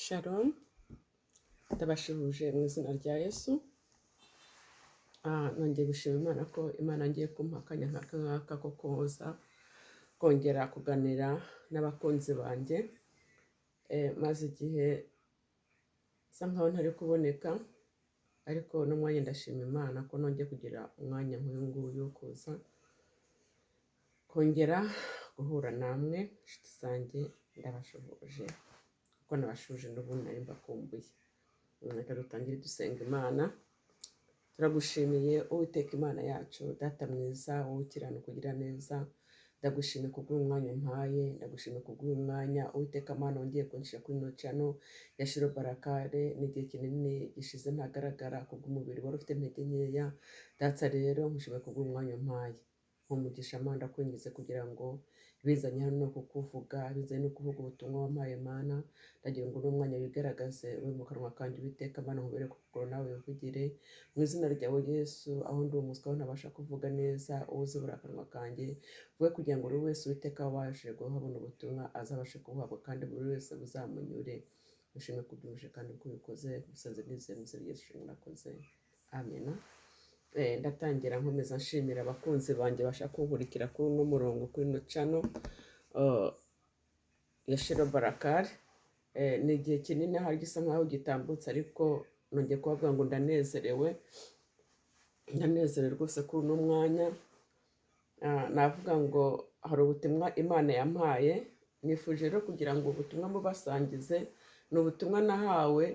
Shalom, ndabashubuje mu izina rya Yesu. Nongeye gushima Imana ko Imana ngiye kumpa akanya nk'aka ngaka ko kuza kongera kuganira n'abakunzi banjye, maze igihe bisa nkaho ntari kuboneka, ariko n'umwanya ndashima Imana ko nongeye kugira umwanya nk'uyu nguyu wo kuza kongera guhura namwe inshuti zanjye. Ndabashubuje kuko nabashuje n'ubundi nari mbakumbuye. Reka dutangire dusenga Imana. Turagushimiye Uwiteka Imana yacu, data mwiza wowe ukiranuka kugira neza. Ndagushimiye kubw'uyu mwanya umpaye, ndagushimiye kubw'uyu mwanya Uwiteka Mana wongeye kunshyira kuri ino channel ya Shiro Barakare. Ni igihe kinini gishize ntagaragara kubw'umubiri wari ufite intege nkeya. Data rero nkushimiye kubw'uyu mwanya umpaye, nkumugisha Mana ndakwingize kugira ngo bizanye hano no kukuvuga, bizanye no kuvuga ubutumwa wampaye Mana. Ndagira ngo uno mwanya wigaragaze uri mu kanwa kanjye Uwiteka Mana, nkubere kuko nawe wivugire mu izina ryawe Yesu. Aho ndi umuswa aho ntabasha kuvuga neza, uzibura akanwa kanjye vuga kugira ngo buri wese Uwiteka wabashe guhabona ubutumwa azabashe kubuhabwa, kandi buri wese buzamunyure. Mushime kubyuje kandi kubikoze musaze nizeye mu izina rya Yesu murakoze, amen. Ndatangira nkomeza nshimira abakunzi banjye bashaka kunkurikira kuri uno murongo kuri ino channel ya Shiro Barakare. Ni igihe kinini hari gisa nkaho gitambutse, ariko nongeye kubavuga ngo ndanezerewe rwose kuri uno mwanya. Navuga ngo hari ubutumwa Imana yampaye, nifuje rero kugira ngo ubutumwa mubasangize. Ni ubutumwa nahawe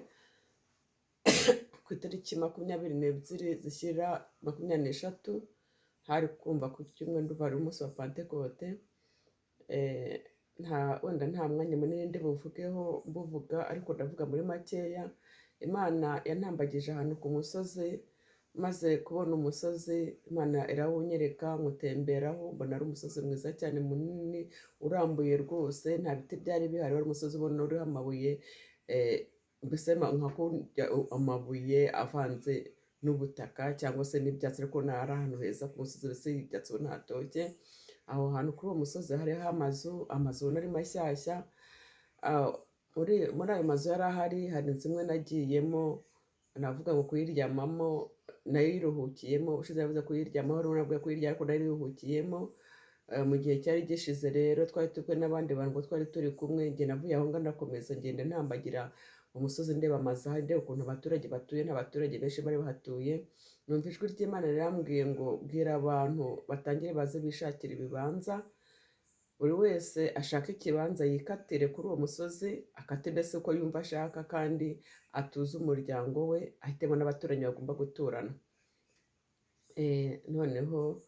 ku itariki 22 zishyira 23, hari kumva ku cyumweru nduva ari umunsi wa Pentecote. Wenda nta mwanya munini ndi buvugeho mbuvuga, ariko ndavuga muri makeya. Imana yantambagije ahantu ku musozi, maze kubona umusozi Imana irawunyereka, mutemberaho mbona ari umusozi mwiza cyane munini urambuye rwose, nta biti byari bihari, wari umusozi ubona uriho amabuye, mbese amabuye avanze n'ubutaka cyangwa se n'ibyatsi, ariko ari ahantu heza ku musozi, mbese ibyatsi ubona hatoshye. Aho hantu kuri uwo musozi hariho amazu ubona ari mashyashya. Muri ayo mazu yari ahari, hari inzu imwe nagiyemo, navuga ngo kuyiryamamo nayiruhukiyemo. Ushize yavuze kuyiryamaho, rero navuga kuyiryama ariko nayiruhukiyemo. Mu gihe cyari gishize rero twari turi n'abandi bantu ngo twari turi kumwe, njye navuye aho ngaho ndakomeza ngenda ntambagira umusozi ndeba amazu ahari, ndeba ukuntu abaturage batuye. N'abaturage benshi bari bahatuye. Numva ijwi ry'Imana rirambwiye ngo bwira abantu batangire baze bishakira ibibanza, buri wese ashaka ikibanza yikatire kuri uwo musozi, akate mbese uko yumva ashaka, kandi atuze umuryango we, ahitemo n'abaturanyi bagomba guturana. Noneho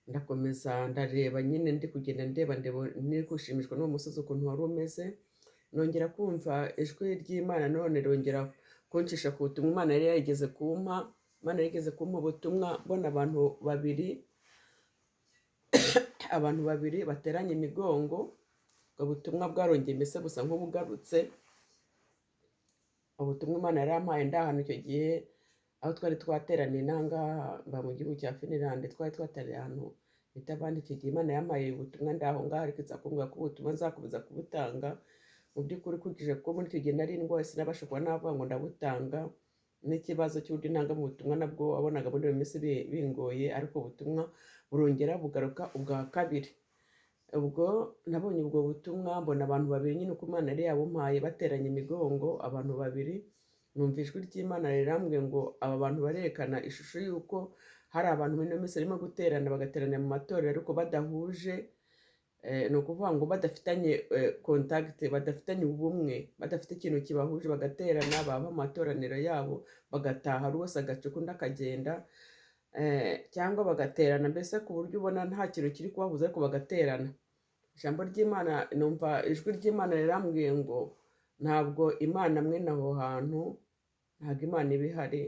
ndakomeza ndareba nyine, ndi kugenda ndeba niri gushimishwa n'uwo musozi ukuntu wari umeze. Nongera kumva ijwi ry'Imana none rongera kuncisha ku butumwa Imana yari yarigeze kumpa. Imana yarigeze kumpa ubutumwa mbona abantu babiri bateranye imigongo. Ubwo butumwa bwarongeye mbese gusa nk'ubugarutse. Ubutumwa Imana yari yampaye ndi ahantu icyo gihe, aho twari twateraniye n'ahangaha mu gihugu cya Finland, twari twateraniye ahantu bita abandi. Icyo gihe Imana yampaye ubutumwa ndi aho ngaho, ariko iza kumbwira ko ubutumwa nzakomeza kubutanga. Mu by'ukuri kurikije ko muri icyo gihe nari ndwaye sinabasha kuba navuga ngo ndabutanga. N'ikibazo cy'uburyo ntanga mu butumwa nabwo wabonaga muri iyo minsi bingoye, ariko ubutumwa burongera bugaruka ubwa kabiri. Ubwo nabonye ubwo butumwa, mbona abantu babiri nyine uko Imana yari yabumpaye bateranye imigongo, abantu babiri. Numva ijwi ry'Imana rirambwiye ngo aba bantu barerekana ishusho y'uko hari abantu muri ino minsi barimo guterana, bagaterana mu matorero ariko badahuje. Ni ukuvuga ngo badafitanye contact, badafitanye ubumwe, badafite ikintu kibahuje, bagaterana baba amatoraniro yabo bagataha, ari wese agace undi akagenda, cyangwa bagaterana mbese ku buryo ubona nta kintu kiri kubahuza, ariko bagaterana. Ijambo ry'Imana, numva ijwi ry'Imana rirambwiye ngo ntabwo Imana mwene aho hantu, ntabwo Imana iba ihari.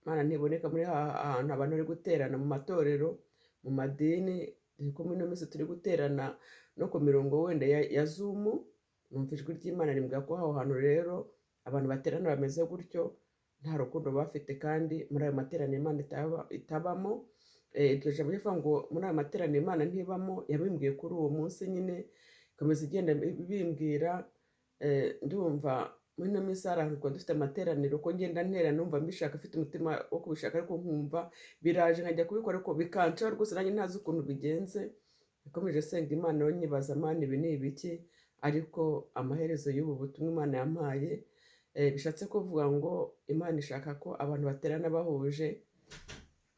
Imana ntiboneka muri ahantu abantu bari guterana mu matorero, mu madini. Ko muri ino minsi turi guterana no ku mirongo wenda ya Zoom. Numva ijwi ry'Imana rimbwira ko aho hantu rero abantu baterana bameze gutyo, nta rukundo bafite, kandi muri ayo materaniro Imana itabamo. Iryo jambo rivuga ngo muri ayo materaniro Imana ntibamo, yabimbwiye kuri uwo munsi nyine, ikomeza igenda bimbwira. Ndumva muri ino minsi hari ahantu twaba dufite amateraniro, ko ngenda ntera numva mbishaka, afite umutima wo kubishaka, ariko nkumva biraje nkajya kubikora ariko bikancaho rwose, nanjye ntazi ukuntu bigenze. Nakomeje senga Imana rero nyibaza, Mana ibi ni ibiki? Ariko amaherezo y'ubu butumwa Imana yampaye, bishatse kuvuga ngo Imana ishaka ko abantu baterana bahuje,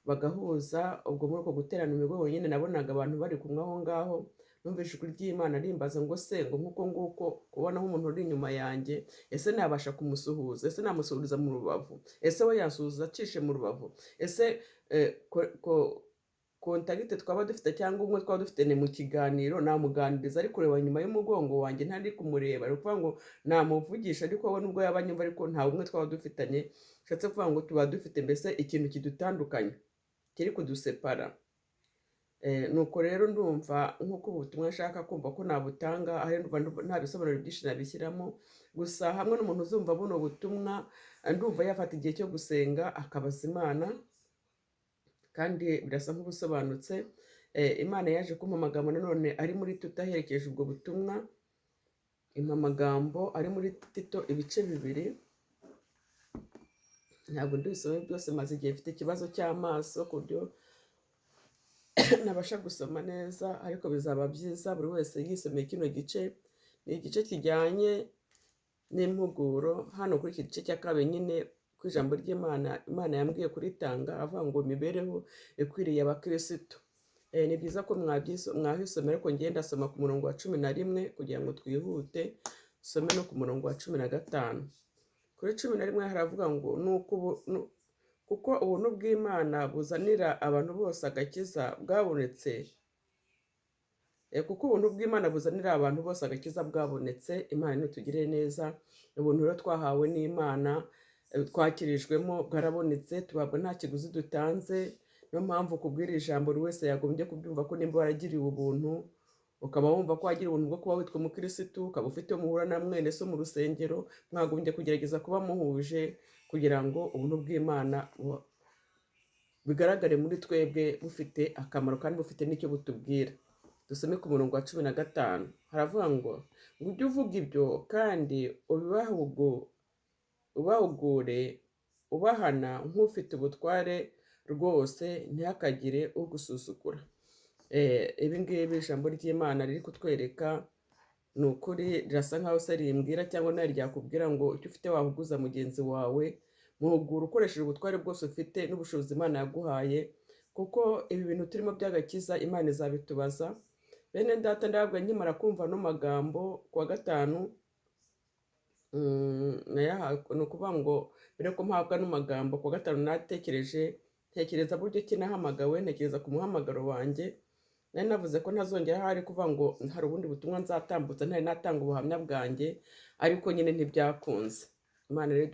bagahuza. Ubwo muri uko guterana imigongo nyine nabonaga abantu bari kumwe aho ngaho, numvise ijwi ry'Imana rimbaza ngo se, ngo nk'uko nguko kubona nk'umuntu uri inyuma yanjye, ese nabasha kumusuhuza? Ese namusuhuriza mu rubavu? Ese we yansuhuza acishe mu rubavu? Ese kontagite twaba dufite cyangwa umwe twaba dufite ni mu kiganiro, namuganiriza ari kureba nyuma y'umugongo wanjye ntari kumureba, ari ukuvuga ngo namuvugisha ariko we nubwo yaba anyumva ariko nta umwe twaba dufitanye. Bishatse kuvuga ngo tuba dufite mbese ikintu kidutandukanye kiri kudusepara. Nuko rero ndumva nk'uko ubutumwa nshaka kumva ko nabutanga, aho nta bisobanuro byinshi nabishyiramo, gusa hamwe n'umuntu uzumva buno butumwa, ndumva yafata igihe cyo gusenga akabaza Imana, kandi birasa nk'ubusobanutse. Imana yaje kumpa amagambo nanone ari muri Tito aherekeje ubwo butumwa. Impa amagambo ari muri Tito ibice 2. Ntabwo ndisome byose, maze igihe mfite ikibazo cy'amaso ku buryo nabasha gusoma neza, ariko bizaba byiza buri wese yisomeye kino gice. Ni igice kijyanye n'impuguro. Hano kuri iki gice cya kabiri nyine ku ijambo ry'Imana, Imana yambwiye kuritanga, avuga ngo imibereho ikwiriye abakirisitu. Ni byiza ko mwahisomera, ariko ngenda asoma ku murongo wa 11 kugira ngo twihute, some no ku murongo wa 15. Kuri 11 haravuga ngo kuko ubuntu bw'Imana buzanira abantu bose agakiza bwabonetse. Kuko ubuntu bw'Imana buzanira abantu bose agakiza bwabonetse. Imana nitugire neza. Ubuntu rero twahawe n'Imana, twakirijwemo, bwarabonetse, tubabwa nta kiguzi dutanze. Niyo mpamvu kubwira ijambo buri wese yagombye kubyumva ko nimba waragiriwe ubuntu, ukaba wumva ko wagira ubuntu bwo kuba witwa umukirisitu, ukaba ufite muhura na mwene so mu rusengero, mwagombye kugerageza kuba muhuje kugira ngo ubuntu bw'Imana bigaragare muri twebwe bufite akamaro kandi bufite n'icyo butubwira. Dusome ku murongo wa 15. Haravuga ngo ujye uvuga ibyo kandi ubahugure ubahana nk'ufite ubutware rwose, ntihakagire ugusuzugura. Ibi ngibi ijambo ry'Imana riri kutwereka, ni ukuri rirasa nkaho se rimbwira cyangwa nawe ryakubwira ngo icyo ufite wahuguza mugenzi wawe, muhugura ukoresheje ubutware bwose ufite n'ubushobozi Imana yaguhaye, kuko ibi bintu turimo by'agakiza Imana izabitubaza. Bene data, ndababwira nkimara kumva no magambo kuwa 5, ni ukuvuga ngo mbere ko mpabwa n'amagambo kuwa 5 ntekereza buryo ki nahamagawe, ntekereza ku muhamagaro wanjye. Nari navuze ko ntazongera hari kuvuga ngo hari ubundi butumwa nzatambutsa ntari natanga ubuhamya bwanjye, ariko nyine ntibyakunze. Imana rero